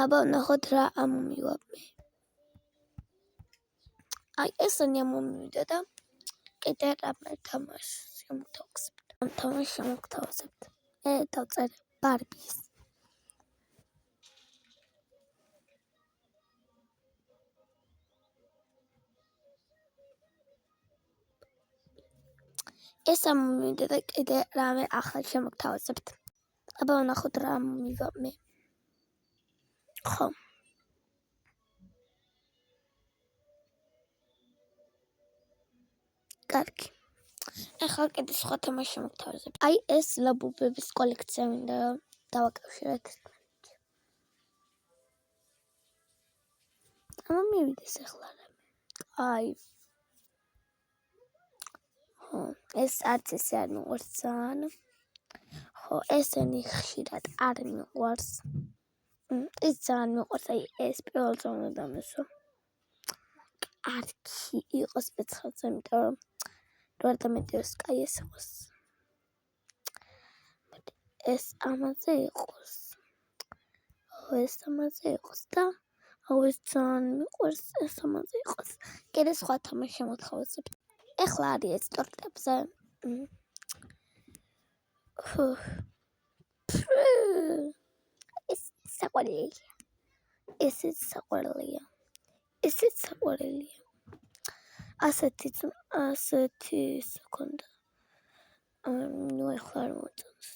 აბა ნახოთ რა ამომივა მე. აი ესენი ამომივიდა და კიდე რამე თამაში შემოგთავაზებთ. ამ თამაშს შემოგთავაზებთ. დავწერე ბარბის. ეს ამომივიდა და კიდე რამე ახლა შემოგთავაზებთ. აბა ნახოთ რა ამომივა მე. ხო. კარგი. ახლა კიდე სხვა თამაში შემოგთავაზებთ. აი ეს ლაბუბების კოლექცია მინდა დავაკავშიროთ. ამომივიდეს ახლა რამე. აი. ხო, ეს არც ესე არ მიყვარს ძალიან. ხო, ესენი ხშირად არ მიყვარს. ეს ძალიან მიყვარს, აი ეს პირველზე უნდა დამესვა. კარგი იყოს მეცხრეზე, იმიტომ რომ როარ დამეტევს, კაი ეს იყოს. ეს ამაზე იყოს. ეს ამაზე იყოს და ეს ძალიან მიყვარს, ეს ამაზე იყოს. კიდე სხვა თამაში შემოთავაზებთ. ეხლა არის ეს ტორტებზე. ეს საყვარელია. ესეც საყვარელია. ესეც საყვარელია. ასეთი სექონდა. ნუ ეხლა არ მოწონს.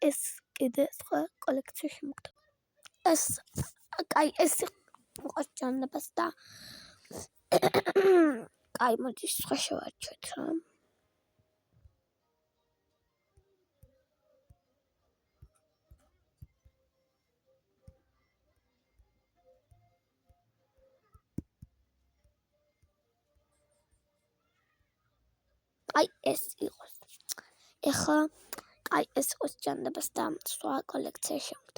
ეს კიდე სხვა კოლექცია შემოგთავაზებთ. ეს კაი ეს იყოს ჯანდაბას და კაი მოდი სხვა შევარჩიოთ რა. აი ეს იყოს. ეხლა კაი ეს იყოს ჯანდაბას და სხვა კოლექცია შემოგთავაზებთ.